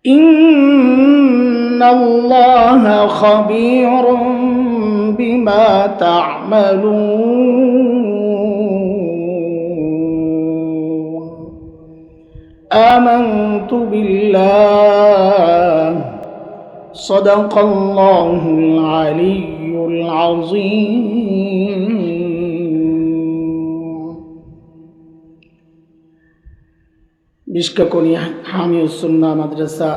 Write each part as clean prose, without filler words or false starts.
ইন্নাল্লাহা খাবীরুম বিমা তা'মালুন। আমানতু বিল্লাহ সাদাকাল্লাহুল আলিয়্যুল আযীম। বিশকাকনি হামিউস সুন্নাহ মাদ্রাসা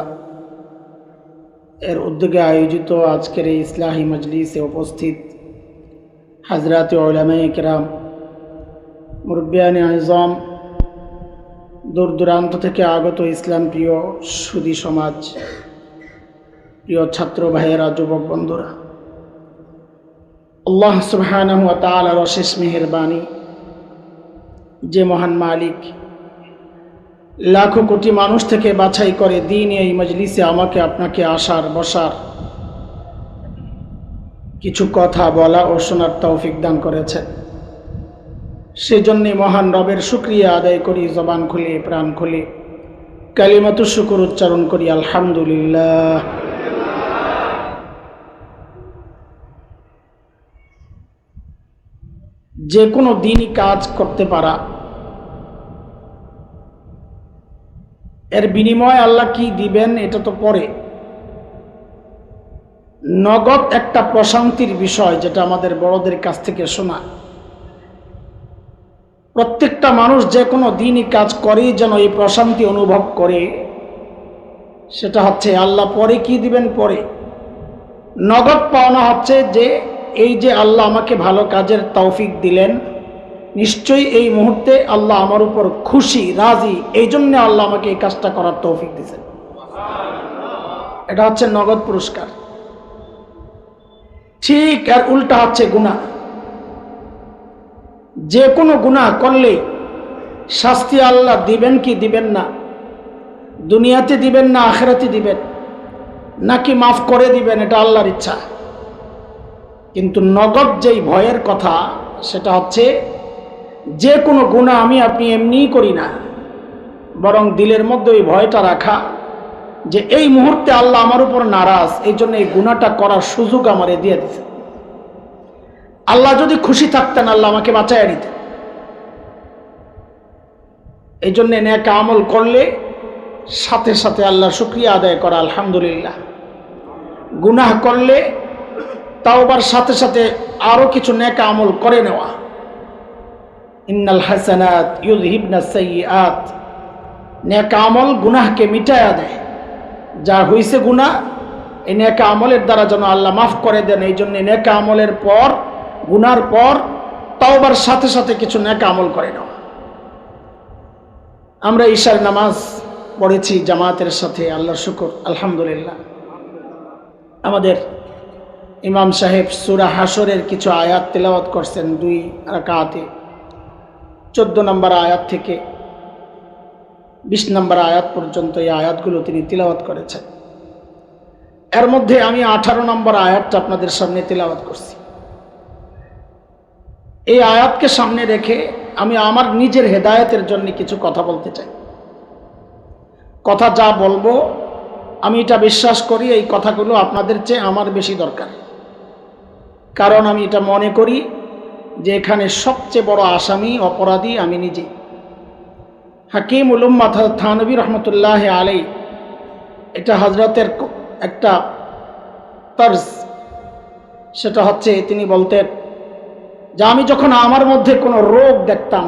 এর উদ্যোগে আয়োজিত আজকের এই ইসলাহি মজলিসে উপস্থিত হযরত উলামায়ে কেরাম, মুরব্বিয়ানে আযম, দূর দূরান্ত থেকে আগত ইসলাম প্রিয় সুধী সমাজ, প্রিয় ছাত্র ভাইয়েরা, যুবক বন্ধুরা, আল্লাহ সুবহানাহু ওয়া তাআলার অশেষ মেহেরবানি, যে মহান মালিক লাখো কোটি মানুষ থেকে বাছাই করে দিন এই মজলিসে আমাকে আপনাকে আসার বসার, কিছু কথা বলা ও শোনার তৌফিক দান করেছেন। সেজন্যে মহান রবের শুকরিয়া আদায় করি, জবান খুলে প্রাণ খুলে কালিমাতু শুকর উচ্চারণ করি, আলহামদুলিল্লাহ। যে কোনো দিনই কাজ করতে পারা, এর বিনিময় আল্লাহ কি দিবেন এটা তো পরে। নগদ একটা প্রশান্তির বিষয়, যেটা আমাদের বড়দের কাছ থেকে শোনা। প্রত্যেকটা মানুষ যে কোনো দিনই কাজ করেই যেন এই প্রশান্তি অনুভব করে, সেটা হচ্ছে আল্লাহ পরে কি দিবেন পরে। নগদ পাওনা হচ্ছে যে এই যে আল্লাহ আমাকে ভালো কাজের তৌফিক দিলেন, নিশ্চয়ই এই মুহূর্তে আল্লাহ আমার উপর খুশি, রাজি, এই জন্য আল্লাহ আমাকে এই কাজটা করার তৌফিক দিয়েছেন। এটা হচ্ছে নগদ পুরস্কার। ঠিক আর উল্টা হচ্ছে গুনাহ। যে কোনো গুনাহ করলে শাস্তি আল্লাহ দিবেন কি দিবেন না, দুনিয়াতে দিবেন না আখিরাতে দিবেন, নাকি মাফ করে দিবেন, এটা আল্লাহর ইচ্ছা। কিন্তু নগদ যেই ভয়ের কথা, সেটা হচ্ছে যে কোনো গুনাহ আমি আপনি এমনিই করি না, বরং দিলের মধ্যে ওই ভয়টা রাখা যে এই মুহূর্তে আল্লাহ আমার উপর নারাজ, এই জন্য এই গুনাহটা করার সুযোগ আমারে দিয়ে দিয়েছে। আল্লাহ যদি খুশি থাকতেন আল্লাহ আমাকে বাঁচাইয়া নিতেন। এই জন্য নেক আমল করলে সাথে সাথে আল্লাহর শুকরিয়া আদায় করা, আলহামদুলিল্লাহ। গুনাহ করলে তাওবার সাথে সাথে আরো কিছু নেক আমল করে নেওয়া। ইন্নাল হাসানাত ইউযহিবনাস সাইয়্যাত। নেক আমল গুনাহকে মিটায়া দেয়। যা হইছে গুনাহ, এই নেক আমলের দ্বারা যেন আল্লাহ মাফ করে দেন। এই জন্য নেক আমলের পর, গুনার পর তাওবার সাথে সাথে কিছু নেক আমল করে নেওয়া। আমরা ঈশার নামাজ পড়েছি জামাতের সাথে, আল্লাহর শুকর, আলহামদুলিল্লাহ। আমাদের ইমাম সাহেব সূরা হাশরের কিছু আয়াত তেলাওয়াত করছেন 2 রাকাতে। 14 নম্বর আয়াত থেকে 20 নম্বর আয়াত পর্যন্ত এই আয়াতগুলো তিনি তিলাওয়াত করেছেন। এর মধ্যে আমি 18 নম্বর আয়াতটা আপনাদের সামনে তিলাওয়াত করছি। এই আয়াতকে সামনে রেখে আমি আমার নিজের হেদায়েতের জন্য কিছু কথা বলতে চাই। কথা যা বলবো আমি এটা বিশ্বাস করি এই কথাগুলো আপনাদের চেয়ে আমার বেশি দরকার। কারণ আমি এটা মনে করি যে এখানে সবচেয়ে বড় আসামি, অপরাধী আমি নিজে। হাকিমুল উম্মাহ থানবী রহমতুল্লাহ আলাইহি, এটা হযরতের একটা তর্জ। সেটা হচ্ছে তিনি বলতেন যে আমি যখন আমার মধ্যে কোনো রোগ দেখতাম,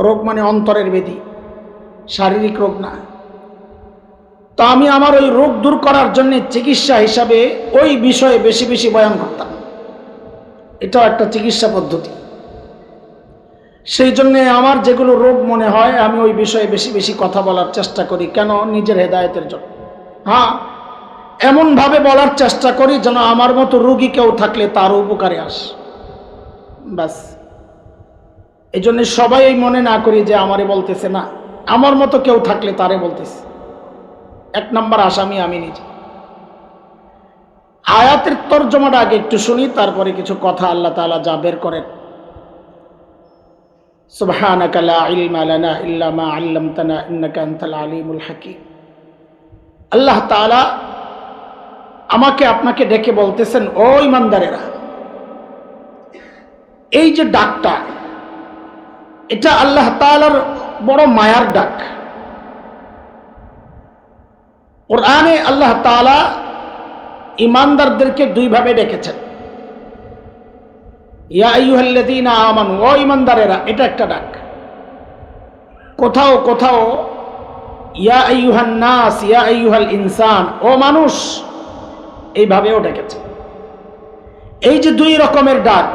রোগ মানে অন্তরের ব্যাধি, শারীরিক রোগ না, তো আমি আমার ওই রোগ দূর করার জন্য চিকিৎসা হিসাবে ওই বিষয়ে বেশি বেশি বয়ান করতাম। এটাও একটা চিকিৎসা পদ্ধতি। সেই জন্য আমার যেগুলো রোগ মনে হয় আমি ওই বিষয়ে বেশি বেশি কথা বলার চেষ্টা করি। কেন? নিজের হেদায়েতের জন্য। হ্যাঁ, এমনভাবে বলার চেষ্টা করি যেন আমার মতো রোগী কেউ থাকলে তার উপকারে আসে, ব্যাস। এই জন্য সবাই মনে না করি যে আমারে বলতেছে, না, আমার মতো কেউ থাকলে তারে বলতেছে। 1 নম্বর আসামি আমি নিজে। আয়াতের তরজমাটা আগে একটু শুনি, তারপরে কিছু কথা আল্লাহ তাআলা যা বের করেন। সুবহানাকা লা ইলমা লানা ইল্লা মা আল্লামতানা ইন্নাকা আনতাল আলিমুল হাকীম। আল্লাহ তাআলা আমাকে আপনাকে ডেকে বলতেছেন, ও ইমানদারেরা, এই যে ডাকটা, এটা আল্লাহ তাআলার বড় মায়ার ডাক। কোরআনে আল্লাহ তাআলা ইমানদারদেরকে দুইভাবে ডেকেছেন। ইয়া আইয়ুহাল্লাযীনা আমানু, ও ইমানদারেরা, এটা একটা ডাক। কোথাও কোথাও ইয়া আইয়ুহান নাস, ইয়া আইয়ুহাল ইনসান, ও মানুষ, এইভাবেও ডেকেছে। এই যে দুই রকমের ডাক,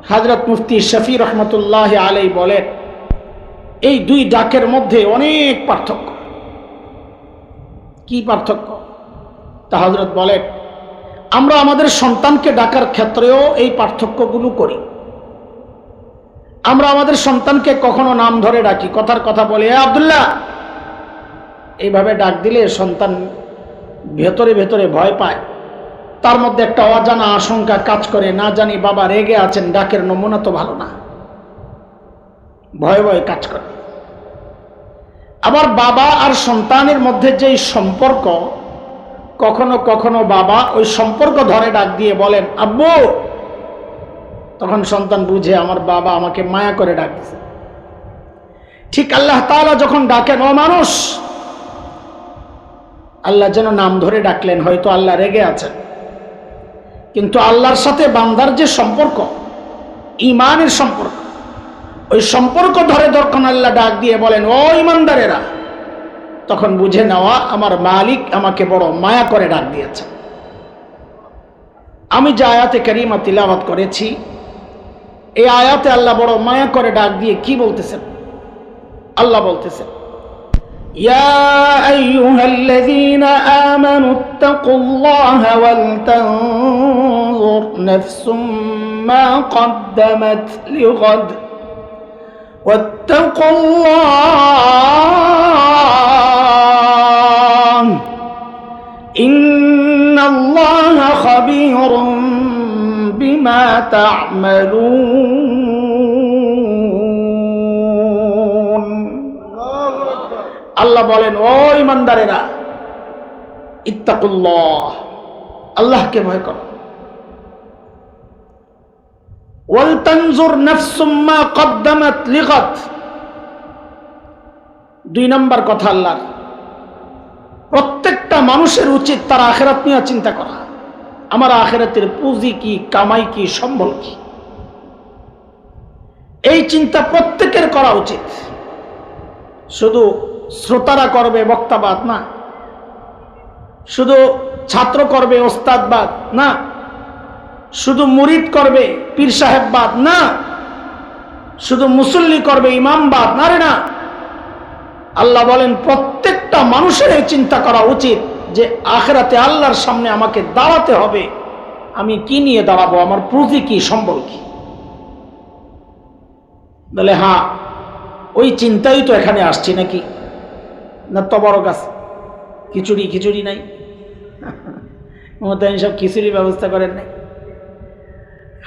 হযরত মুফতি শফি রহমতুল্লাহ আলাইহি বলেন, এই দুই ডাকের মধ্যে অনেক পার্থক্য। কি পার্থক্য? তা হযরত বলেন, আমরা আমাদের সন্তানকে ডাকার ক্ষেত্রেও এই পার্থক্যগুলো করি। আমরা আমাদের সন্তানকে কখনো নাম ধরে ডাকি, কথার কথা বলে, এ আব্দুল্লাহ, এইভাবে ডাক দিলে সন্তান ভেতরে ভেতরে ভয় পায়, তার মধ্যে একটা অজানা আশঙ্কা কাজ করে, না জানি বাবা রেগে আছেন, ডাকের নমুনা তো ভালো না, ভয়ে ভয়ে কাজ করে। আবার বাবা আর সন্তানের মধ্যে যে সম্পর্ক, কখনো কখনো বাবা ওই সম্পর্ক ধরে ডাক দিয়ে বলেন, আব্বু, তখন সন্তান বুঝে আমার বাবা আমাকে মায়া করে ডাক দিছে। ঠিক আল্লাহ তাআলা যখন ডাকেন, ও মানুষ, আল্লাহ যেন নাম ধরে ডাকলেন, হয়তো আল্লাহ রেগে আছেন, কিন্তু আল্লাহর সাথে বান্দার যে সম্পর্ক, ঈমানের সম্পর্ক, ওই সম্পর্ক ধরে যখন আল্লাহ ডাক দিয়ে বলেন, ও ঈমানদারেরা, তখন বুঝে নেওয়া আমার মালিক আমাকে বড় মায়া করে ডাক দিয়েছে। আমি যে আয়াতে কারিমা তিলাওয়াত করেছি, এই আয়াতে আল্লাহ বড় মায়া করে ডাক দিয়ে কি বলতেছেন? আল্লাহ বলতেছেন, ইয়া আইয়ুহাল্লাযীনা আমানুত্তাকুল্লাহা ওয়াল তানজুর নাফসুম মা কদ্দামাত লিগাদ ওয়াত্তাকুল্লাহ ইন্নাল্লাহা খাবীরুম বিমা তা'মালুন। আল্লাহ বলেন, ও ইমানদারেরা, ইত্তাকুল্লাহ, আল্লাহকে ভয় করো। ওয়াল তানজুর নাফসুম মা কদ্দামাত লিগাদ, দুই নম্বর কথা আল্লাহর, প্রত্যেকটা মানুষের উচিত তার আখিরাত নিয়ে চিন্তা করা। আমার আখিরাতের পুঁজি কি, কামাই কি, সম্বল কি, এই চিন্তা প্রত্যেকের করা উচিত। শুধু শ্রোতারা করবে বক্তাবাদ না, শুধু ছাত্র করবে ওস্তাদবাদ না, শুধু মুরিদ করবে পীর সাহেববাদ না, শুধু মুসল্লি করবে ইমামবাদ না, রে না। আল্লাহ বলেন, প্রত্যেকটা মানুষের এই চিন্তা করা উচিত যে আখিরাতে আল্লাহর সামনে আমাকে দাঁড়াতে হবে, আমি কি নিয়ে দাঁড়াবো, আমার পুঁজি কি, সম্বল কি। বলে, হ্যাঁ, ওই চিন্তাই তো এখানে আসছি নাকি, না তো বড় গাছ খিচুড়ি খিচুড়ি নাই, মমতায়ন সব খিচুড়ির ব্যবস্থা করেন নাই।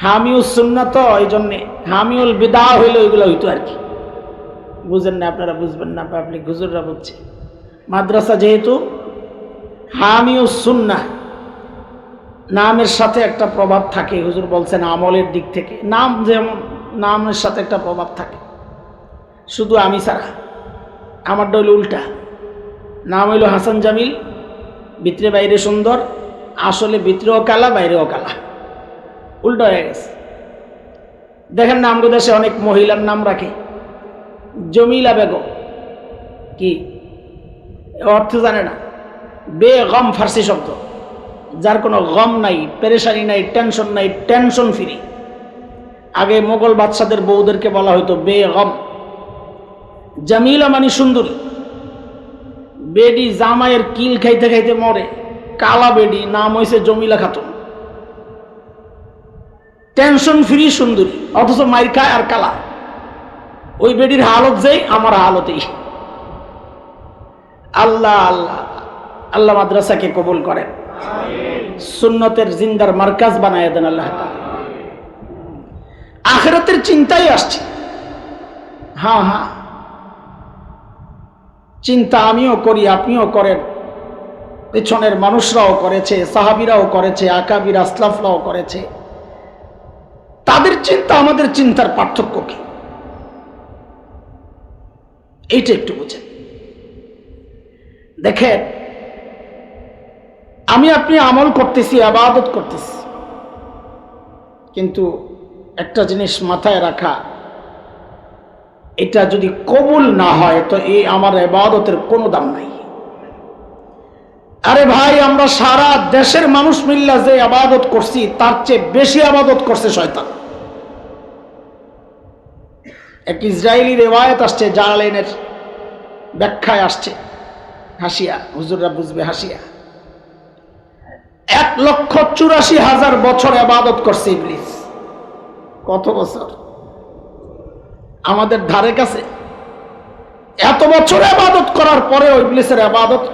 হামিউস সুন্নাহ তো এই জন্যে, হামিউল বিদা হইলে ওইগুলো হইতো আর কি। বুঝেন না আপনারা, বুঝবেন না, পাবলিক হুজুররা বুঝছে। মাদ্রাসা যেহেতু হামিউস সুন্নাহ, নামের সাথে একটা প্রভাব থাকে। হুজুর বলছেন আমলের দিক থেকে নাম, যেমন নামের সাথে একটা প্রভাব থাকে। শুধু আমি ছাড়া, আমারটা হইল উল্টা। নাম হইল হাসান জামিল, ভিতরে বাইরে সুন্দর, আসলে ভিতরেও কালা বাইরেও কালা, উল্টা হয়ে গেছে। দেখেন না, আমাদের দেশে অনেক মহিলার নাম রাখে, জমিলা বেগম, কি অর্থ জানে না, বেগম ফার্সি শব্দ, যার কোনো গম নাই, পেরেশানি নাই, টেনশন নাই, টেনশন ফ্রি। আগে মোগল বাদশাদের বউদেরকে বলা হতো বেগম। জামিলা মানে সুন্দরী। বেডি জামাইয়ের কিল খাইতে খাইতে মরে, কালা বেডি, নাম হয়েছে জমিলা খাতুন। টেনশন ফ্রি সুন্দরী, অথচ মাইর খায় আর কালা। ওই বেডির হালত যেই, আমার হালতেই। আল্লাহ আল্লাহ আল্লাহ মাদ্রাসাকে কবুল করেন, সুন্নতের জিন্দার মার্কাজ বানায় দেন আল্লাহ। আখিরাতের চিন্তাই আসছে। হ্যাঁ হ্যাঁ, চিন্তা আমিও করি, আপনিও করেন, পেছনের মানুষরাও করেছে, সাহাবীরাও করেছে, আকাবির আসলাফরাও করেছে। তাদের চিন্তা আমাদের চিন্তার পার্থক্য কি, এইটা একটু বুঝেন। দেখেন, আমি আপনি আমল করতেছি, ইবাদত করতেছি, কিন্তু একটা জিনিস মাথায় রাখা, এটা যদি কবুল না হয় তো এই আমার ইবাদতের কোনো দাম নাই। আরে ভাই, আমরা সারা দেশের মানুষ মিল্লা যে ইবাদত করছি তার চেয়ে বেশি ইবাদত করছে শয়তান। এক ইসরায়েলি রিওয়ায়াত আসছে, জালালাইনের ব্যাখ্যায় আসছে, হাসিয়া, হুজুররা বুঝবে হাসিয়া, 1,84,000 বছর ইবাদত করছে ইবলিস। কত বছর? আমাদের ধারে কাছে। এত বছর ইবাদত করার পরে ইবলিসের ইবাদত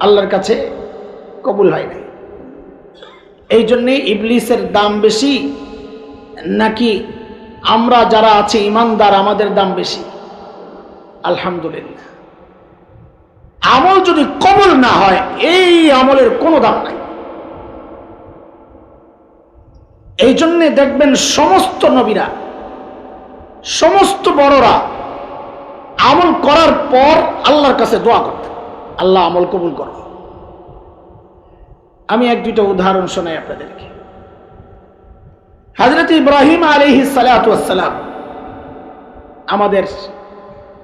আল্লাহর কাছে কবুল হয় নাই। এই জন্যে ইবলিসের দাম বেশি নাকি আমরা যারা আছি ইমানদার আমাদের দাম বেশি? আলহামদুলিল্লাহ। আমল যদি কবুল না হয় এই আমলের কোনো দাম নাই। এই জন্যে দেখবেন সমস্ত নবীরা, সমস্ত বড়রা আমল করার পর আল্লাহর কাছে দোয়া করতেন, আল্লাহ আমল কবুল করো। আমি এক দুইটা উদাহরণ শোনাই আপনাদেরকে। হযরত ইব্রাহিম আলাইহিস সালাতু ওয়াস সালাম, আমাদের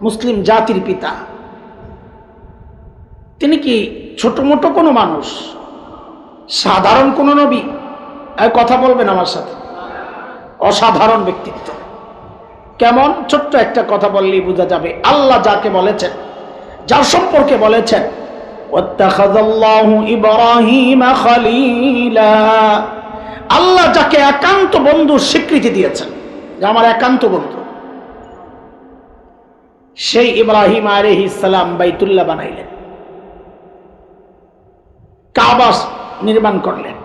মুসলিম জাতির পিতা, তিনি কি ছোট মোটো কোনো মানুষ, সাধারণ কোনো নবী? কথা বলবেন আমার সাথে। অসাধারণ ব্যক্তিত্ব। কেমন? ছোট্ট একটা কথা বললেই বোঝা যাবে। আল্লাহ যাকে বলেছেন, যার সম্পর্কে বলেছেন, ওয়াত্তাখাযাল্লাহু ইব্রাহিমা খলীলা, আল্লাহ যাকে একান্ত বন্ধুর স্বীকৃতি দিয়েছেন যে আমার একান্ত বন্ধু, সেই ইব্রাহিম আলাইহিস সালাম বাইতুল্লাহ বানাইলেন, কাবা নির্মাণ করলেন।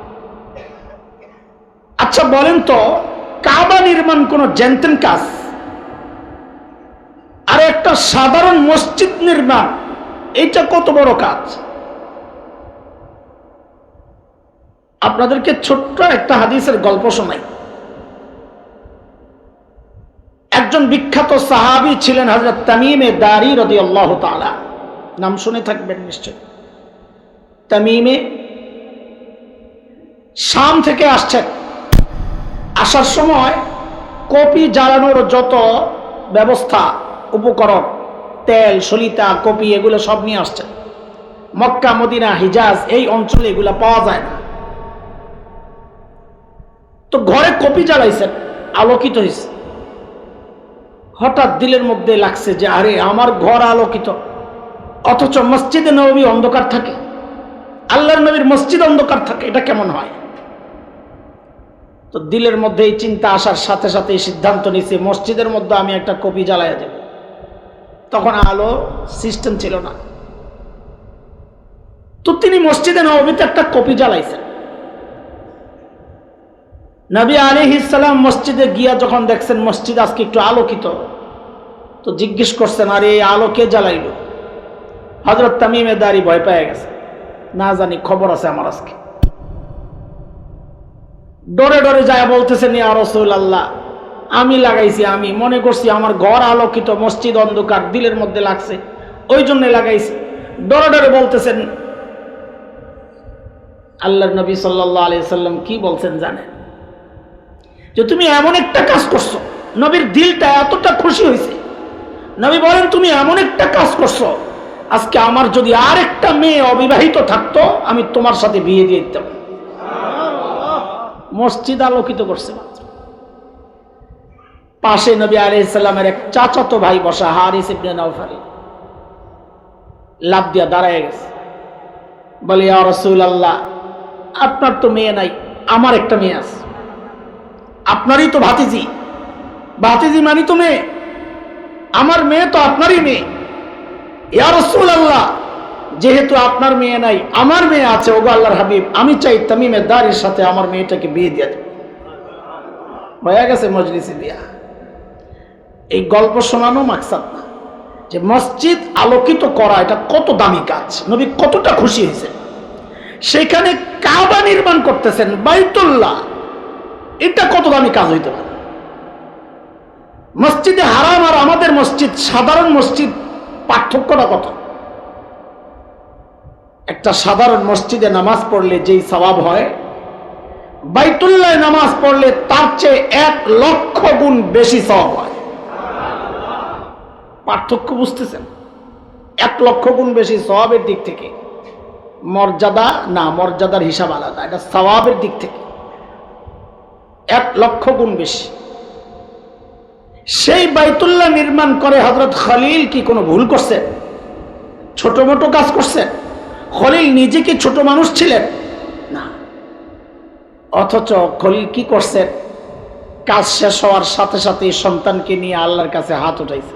আচ্ছা বলেন তো, কাবা নির্মাণ কোন জেনতেন কাজ? আর একটা সাধারণ মসজিদ নির্মাণ, এটা কত বড় কাজ? আপনাদেরকে ছোট্ট একটা হাদিসের গল্প শোনাই। একজন বিখ্যাত সাহাবী ছিলেন হযরত তামিমে দারি রাদিয়াল্লাহু তাআলা, নাম শুনে থাকবেন নিশ্চয়। তামিমে শাম থেকে আসছেন। আসার সময় কপি জ্বালানোর যত ব্যবস্থা, উপকরণ, তেল, সলিতা, কপি, এগুলো সব নিয়ে আসছেন। মক্কা, মদিনা, হিজাজ এই অঞ্চলে এগুলো পাওয়া যায় না। তো ঘরে কপি জ্বালাইছেন, আলোকিত হয়েছে। হঠাৎ দিলের মধ্যে লাগছে যে আরে আমার ঘর আলোকিত, অথচ মসজিদে নববী অন্ধকার থাকে, আল্লাহর নবীর মসজিদ অন্ধকার থাকে, এটা কেমন হয়? তো দিলের মধ্যে এই চিন্তা আসার সাথে সাথে সিদ্ধান্ত নিয়েছে মসজিদের মধ্যে আমি একটা কপি জ্বালাইয়া দেব। তখন আলো সিস্টেম ছিল না। তো তিনি মসজিদে নববীতে একটা কপি জ্বালাইছেন। নবী আলাইহিস সালাম মসজিদে গিয়া যখন দেখছেন মসজিদ আজকে একটু আলোকিত, তো জিজ্ঞেস করছেন আরে এই আলো কে জ্বালাইল? হযরত তামিমে দারি ভয় পেয়ে গেছে, না জানি খবর আছে আমার আজকে। ডরে ডরে যায় বলতেছেন, ইয়া রাসূলুল্লাহ, আমি লাগাইছি, আমি মনে করছি আমার ঘর আলোকিত, মসজিদ অন্ধকার, দিলের মধ্যে লাগছে, ওই জন্য লাগাইছি। ডরে ডরে বলতেছেন। আল্লাহর নবী সাল্লাল্লাহু আলাইহি সাল্লাম কি বলছেন জানেন? যে তুমি এমন একটা কাজ করছো, নবীর দিলটা এতটা খুশি হয়েছে। নবী বলেন তুমি এমন একটা কাজ করছো, আজকে আমার যদি আর একটা মেয়ে অবিবাহিত থাকতো আমি তোমার সাথে বিয়ে দিয়ে দিতাম। মসজিদ আলোকিত করছে মাত্র। পাশে নবী আলাইহিস সালামের এক চাচাতো ভাই বসা, হারিস ইবনে নাওফাল, লাফ দিয়া দাঁড়ায় গেছে। বলে ইয়া রাসূলুল্লাহ, আপনার তো মেয়ে নাই, আমার একটা মেয়ে আছে। আপনারই তো ভাতিজি, ভাতিজি মানি তো মেয়ে, আমার মেয়ে তো আপনারই মেয়ে। ইয়া রাসূলুল্লাহ, যেহেতু আপনার মেয়ে নাই আমার মেয়ে আছে, ওগো আল্লাহর হাবিব, আমি চাই তামিমে দারির সাথে আমার মেয়েটাকে বিয়ে দিয়ে দেব। হয়ে গেছে মজলিসে বিয়া। এই গল্প শোনানো মাকসাদ না, যে মসজিদ আলোকিত করা এটা কত দামি কাজ, নবী কতটা খুশি হয়েছে। সেখানে কাবা নির্মাণ করতেছেন, বাইতুল্লাহ। এটা কত দামি কাজ হইতে পারে? মসজিদে হারাম আর আমাদের মসজিদ, সাধারণ মসজিদ, পার্থক্যটা কত? একটা সাধারণ মসজিদে নামাজ পড়লে যেই সওয়াব হয়, বাইতুল্লাহ নামাজ পড়লে তার চেয়ে 1,00,000 গুণ বেশি সওয়াব হয়। পার্থক্য বুঝতেছেন? 1,00,000 গুণ বেশি সওয়াবের দিক থেকে। মর্যাদা না, মর্যাদার হিসাব আলাদা, এটা সওয়াবের দিক থেকে 1,00,000 গুণ বেশি। সেই বাইতুল্লাহ নির্মাণ করে হযরত খলিল কি কোনো ভুল করছেন? ছোট মোটো কাজ করছেন? খলিল নিজে কি ছোট মানুষ ছিলেন? না। অথচ খলিল কি করছেন? কাজ শেষ হওয়ার সাথে সাথে সন্তানকে নিয়ে আল্লাহর কাছে হাত উঠাইছে।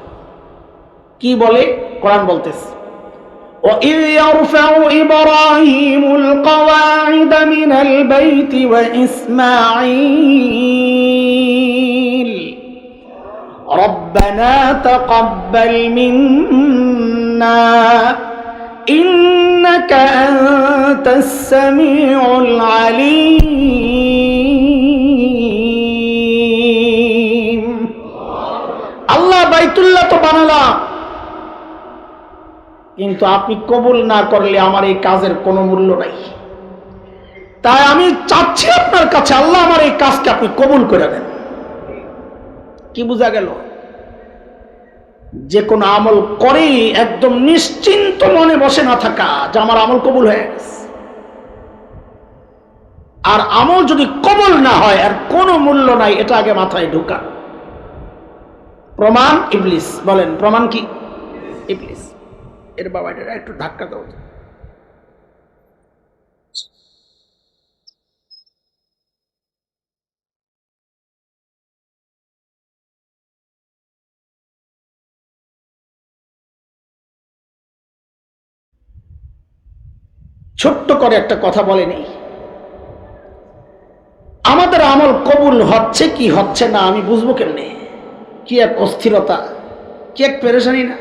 কি বলে? কোরআন বলতেছে, وَإِذْ يَرْفَعُ إِبْرَاهِيمُ الْقَوَاعِدَ مِنَ الْبَيْتِ وَإِسْمَاعِيلُ رَبَّنَا تَقَبَّلْ مِنَّا إِنَّكَ أَنْتَ السَّمِيعُ الْعَلِيمُ। আল্লাহ বাইতুল্লাহ তো বানালাম, কিন্তু আপনি কবুল না করলে আমার এই কাজের কোনো মূল্য নাই। তাই আমি চাচ্ছি আপনার কাছে, আল্লাহ আমার এই কাজকে আপনি কবুল করে দেন। কি বোঝা গেল? যে কোনো আমল করে একদম নিশ্চিন্ত মনে বসে না থাকা যে আমার আমল কবুল হয়ে গেছে। আর আমল যদি কবুল না হয় আর কোনো মূল্য নাই, এটা আগে মাথায় ঢোকা। প্রমাণ ইবলিস। বলেন প্রমাণ কি? ইবলিস। এর বাবা এটা একটু ধাক্কা দাও। ছোট্ট করে একটা কথা বলেনি, আমাদের আমল কবুল হচ্ছে কি হচ্ছে না আমি বুঝবো কেমনে? কি এক অস্থিরতা, কি এক পেরেশানি না?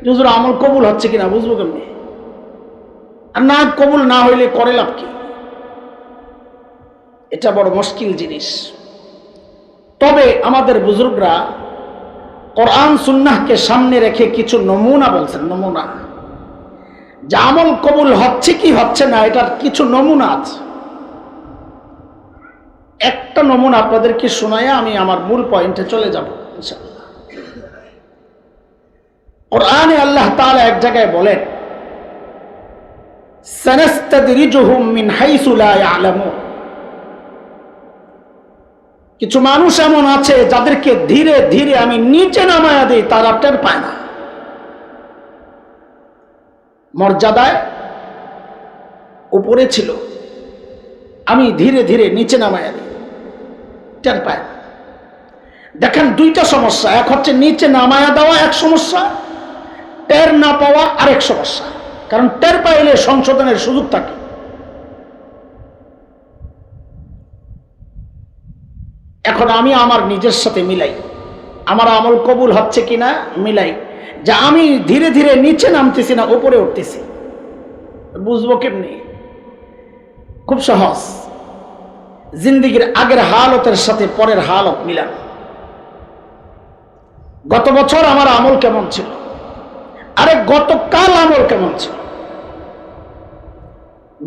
হুজুর আমল কবুল হচ্ছে কিনা বুঝবো কেমনে? আর না কবুল না হইলে করে লাভ কি? এটা বড় মুশকিল জিনিস। তবে আমাদের বুজুর্গরা কোরআন সুন্নাহকে সামনে রেখে কিছু নমুনা বলছেন। নমুনা যে আমল কবুল হচ্ছে কি হচ্ছে না, এটার কিছু নমুনা আছে। একটা নমুনা আপনাদেরকে শোনায় আমি আমার মূল পয়েন্টে চলে যাব ইনশাআল্লাহ। কোরআনে আল্লাহ তাআলা এক জায়গায় বলেন, সানাস্তাদরিজুহুম মিন হাইসু লা ইয়ালামুন। কিছু মানুষ এমন আছে যাদেরকে ধীরে ধীরে আমি নিচে নামায়া দিই, তারা টের পায় না। মর্যাদায় উপরে ছিল, আমি ধীরে ধীরে নিচে নামায়া দিই, টের পায় না। দেখেন দুইটা সমস্যা, এক হচ্ছে নিচে নামায়া দেওয়া এক সমস্যা, টের না পাওয়া আরেক সমস্যা। কারণ টের পাইলে সংশোধনের সুযোগ থাকে। এখন আমি আমার নিজের সাথে মিলাই, আমার আমল কবুল হচ্ছে কিনা মিলাই, যে আমি ধীরে ধীরে নিচে নামতেছি না উপরে উঠতেছি। বুঝবো কেমনি? খুব সহজ। জিন্দেগির আগের হালতের সাথে পরের হালত মিলান। গত বছর আমার আমল কেমন ছিল, আরে গতকাল আমল কেমন ছিল?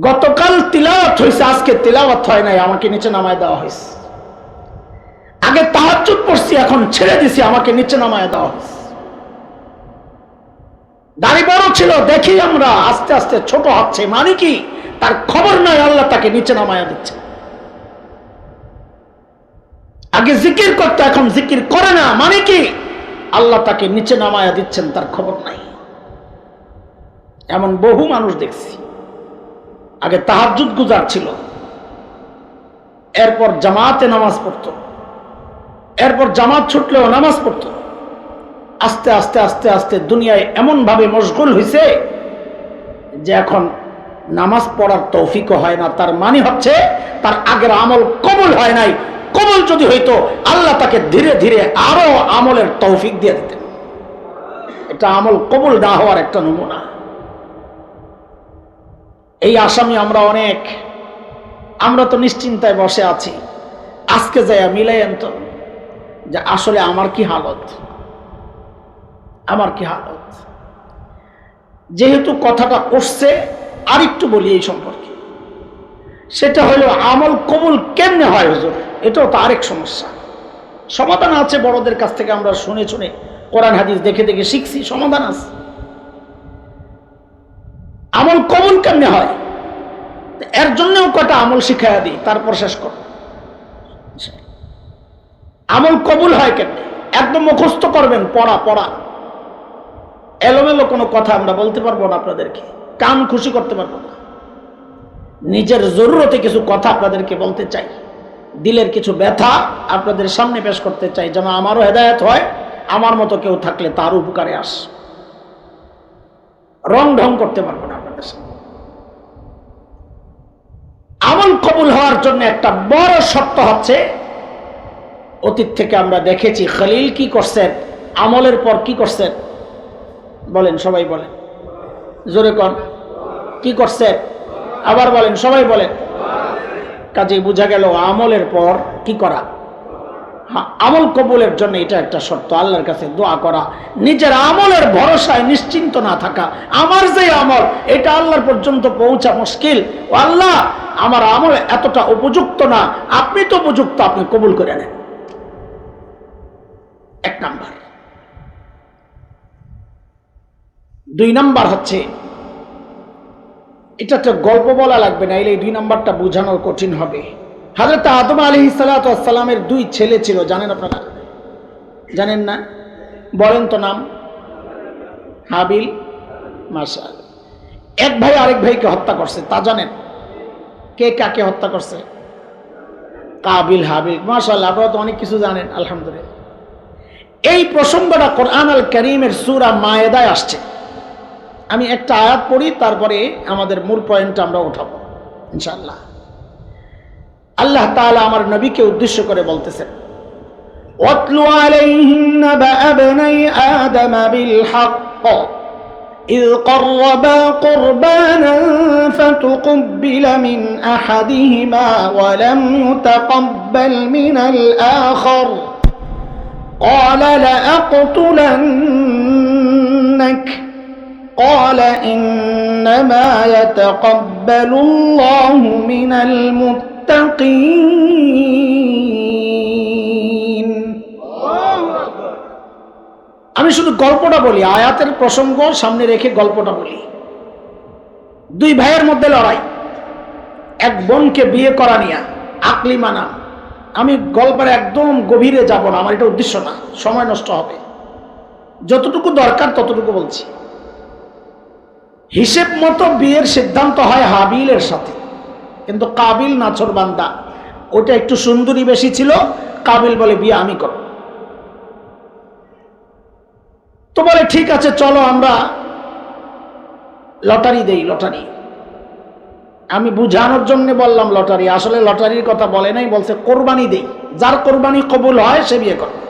গতকাল তিলাওয়াত হয়েছে, আজকে তিলাওয়াত হয় নাই, আমাকে নিচে নামায় দেওয়া হয়েছে। আগে তাহাজ্জুদ পড়ছি, এখন ছেড়ে দিছি, আমাকে নিচে নামায় দেওয়া হয়েছে। দাড়ি বড় ছিল, দেখি আমরা আস্তে আস্তে ছোট হচ্ছে, মানে কি? তার খবর নাই, আল্লাহ তাকে নিচে নামায়া দিচ্ছে। আগে জিকির করতে, এখন জিকির করে না, মানে কি? আল্লাহ তাকে নিচে নামায়া দিচ্ছেন, তার খবর নাই। এমন বহু মানুষ দেখছি, আগে তাহাজ্জুদ গুজার ছিল, এরপর জামাতে নামাজ পড়তো, এরপর জামাত ছুটলেও নামাজ পড়তো। আস্তে আস্তে আস্তে আস্তে দুনিয়ায় এমন ভাবে মশগুল হয়েছে যে এখন নামাজ পড়ার তৌফিকও হয় না। তার মানে হচ্ছে তার আগের আমল কবুল হয় নাই। কবুল যদি হইতো, আল্লাহ তাকে ধীরে ধীরে আরো আমলের তৌফিক দিয়ে দিতেন। এটা আমল কবুল না হওয়ার একটা নমুনা। এই আসামি আমরা অনেক, আমরা তো নিশ্চিন্তায় বসে আছি। আজকে যাইয়া মিলাইয়েন তো যে আসলে আমার কি হালত, আমার কি হালত। যেহেতু কথাটা করছে আরেকটু বলি এই সম্পর্কে, সেটা হলো আমল কবুল কেমনে হয় হুজুর, এটাও তো আরেক সমস্যা। সমাধান আছে, বড়দের কাছ থেকে আমরা শুনে শুনে কোরআন হাদিস দেখে দেখে শিখছি, সমাধান আছে। আমল কবুল কেমনে হয় এর জন্যও কটা আমল শিখাইয়া দিই, তারপর শেষ কর। আমল কবুল হয় কেমনে, একদম মুখস্থ করবেন, পড়া পড়া, এলোমেলো কোনো কথা আমরা বলতে পারবো না, আপনাদেরকে কান খুশি করতে পারবো না। নিজের জরুরতে কিছু কথা আপনাদেরকে বলতে চাই, দিলের কিছু ব্যথা আপনাদের সামনে পেশ করতে চাই, যেন আমারও হেদায়েত হয়, আমার মতো কেউ থাকলে তার উপকারে আস। রং ঢং করতে পারবো না আপনাদের সামনে। আমল কবুল হওয়ার জন্য একটা বড় শর্ত হচ্ছে, অতীত থেকে আমরা দেখেছি খলিল কি করছেন, আমলের পর কি করছেন বলেন, সবাই বলেন, জোরে কন, কি করছেন, আবার বলেন, সবাই বলেন। কাজে বোঝা গেল আমলের পর কি করা। হ্যাঁ, আমল কবুলের জন্য এটা একটা শর্ত, আল্লাহর কাছে দোয়া করা, নিজের আমলের ভরসায় নিশ্চিন্ত না থাকা। আমার যে আমল এটা আল্লাহর পর্যন্ত পৌঁছা মুশকিল, ও আল্লাহ আমার আমল এতটা উপযুক্ত না, আপনি তো উপযুক্ত, আপনি কবুল করে নেন। এক নাম্বার। দুই নাম্বার হচ্ছে, এটা তো গল্প বলা লাগবে না, এই দুই নাম্বারটা বোঝানো কঠিন হবে। হযরত আদম আলাইহিস সালাতু ওয়াস সালামের দুই ছেলে ছিল, জানেন আপনারা? জানেন না? বলেন তো নাম। হাবিল, মাশাআল্লাহ। এক ভাই আরেক ভাইকে হত্যা করছে, তা জানেন? কে কাকে হত্যা করছে? কাবিল হাবিল। মাশাআল্লাহ, আপনারা তো অনেক কিছু জানেন, আলহামদুলিল্লাহ। এই প্রসঙ্গটা কোরআন আল কারীমের সূরা মায়েদায় আসছে। আমি একটা আয়াত পড়ি, তারপরে আমাদের মূল পয়েন্টটা আমরা উঠাবো ইনশাআল্লাহ। আল্লাহ তাআলা আমার নবীকে উদ্দেশ্য করে বলতেছেন, ওয়াতলু আলাইহিম নাবা ইবনাই আদম বিল হক ইয ক্বাররাবা কুরবানান ফাতুকব্বিলা মিন আহাদিহিমা ওয়া লাম ইউতাকাব্বাল মিনাল আখার ক্বালা লাআকতুলান্নাক قال إنما يتقبل الله من المتقين। আমি শুধু গল্পটা বলি, আয়াতের প্রসঙ্গ সামনে রেখে গল্পটা বলি। দুই ভাইয়ের মধ্যে লড়াই, এক বোনকে বিয়ে করা নিয়ে, আকলি মানা। আমি গল্পের একদম গভীরে যাব না, আমার এটা উদ্দেশ্য না, সময় নষ্ট হবে। যতটুকু দরকার ততটুকু বলছি। হিসেব মতো বিয়ের সিদ্ধান্ত হয় হাবিলের সাথে, কিন্তু কাবিল নাছরবান্দা, ওটা একটু সুন্দরী বেশি ছিল। কাবিল বলে বিয়ে আমি করব। তো বলে ঠিক আছে, চলো আমরা লটারি দেই। লটারি, আমি বুঝানোর জন্য বললাম লটারি, আসলে লটারির কথা বলে নাই, বলছে কোরবানি দেই, যার কোরবানি কবুল হয় সে বিয়ে করবে।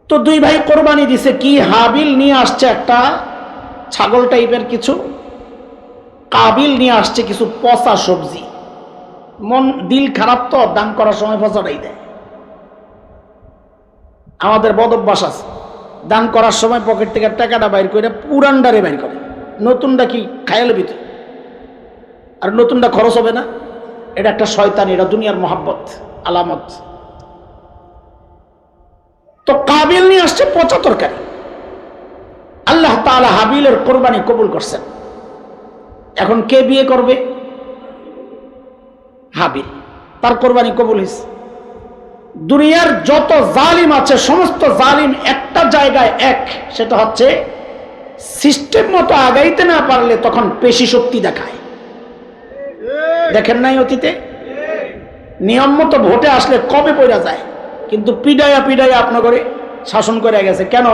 তো দুই ভাই কোরবানি দিছে। কি, হাবিল নিয়ে আসছে একটা ছাগল টাইপের কিছু, কাবিল নিয়ে আসছে কিছু পচা সবজি। মন দিল খারাপ তো, দান করার সময় পচাটাই দেয়। আমাদের বদ অভ্যাস আছে, দান করার সময় পকেট থেকে টাকাটা বাইর করে পুরানডারে বাইর করে, নতুনটা কি খায়ালে ভিতরে, আর নতুনটা খরচ হবে না। এটা একটা শয়তানি, এটা দুনিয়ার মহাব্বত আলামত। তো কাবিল নিয়ে আসছে পচা তরকারি। আল্লাহ তাআলা হাবিলের কোরবানি কবুল করছেন। এখন কে বিয়ে করবে? হাবিল, তার কোরবানি কবুল হয়েছে। দুনিয়ার যত জালিম আছে সমস্ত জালিম একটা জায়গায় এক, সেটা হচ্ছে সিস্টেম মতো আগাইতে না পারলে তখন পেশি শক্তি দেখায়। দেখেন নাই অতীতে? নিয়ম মতো ভোটে আসলে কবে পড়া যায়, কিন্তু পিডাইয়া পিডাইয়া আপনার করে শাসন করে গেছে। কেন?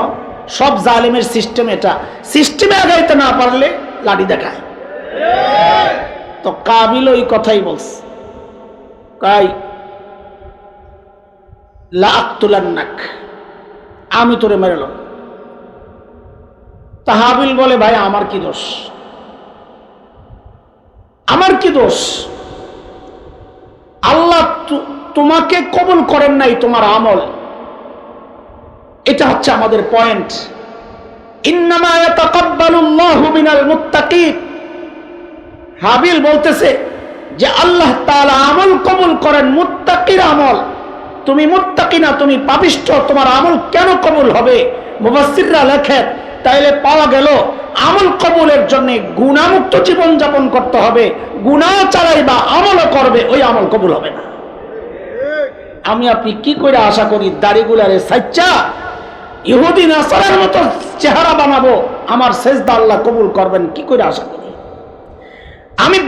সব জালিমের সিস্টেম এটা, সিস্টেমে আগাইতে না পারলে লাঠি দেখায়। তো কাবিল ওই কথাই বলছে, কাই লাআকতুলান্নাক, আমি তোরে মেরেলাম। তা হাবিল বলে ভাই আমার কি দোষ, আমার কি দোষ? আল্লাহ তোমাকে কবুল করেন নাই তোমার আমল। এটা হচ্ছে আমাদের পয়েন্ট। ইন্নামা ইয়াতাকাব্বালুল্লাহু মিনাল মুত্তাকিন। হাবিল বলতেছে যে আল্লাহ তাআলা আমল কবুল করেন মুত্তাকির আমল। তুমি মুত্তাকি না, তুমি পাপিষ্ঠ, তোমার আমল কেন কবুল হবে? মুফাসসিররা লেখেন তাইলে পাওয়া গেল আমল কবুলের জন্য গুনাহমুক্ত জীবন যাপন করতে হবে। গুনাহ চালাই বা আমলও করবে, ওই আমল কবুল হবে না। আমি আপনি কি করে আশা করি দাড়িগুলারে সাচ্চা ইহুদি নাসারার মতো চেহারা বানাবো, আমার সেজদা আল্লাহ কবুল করবেন? কি করে আশা করি? আমি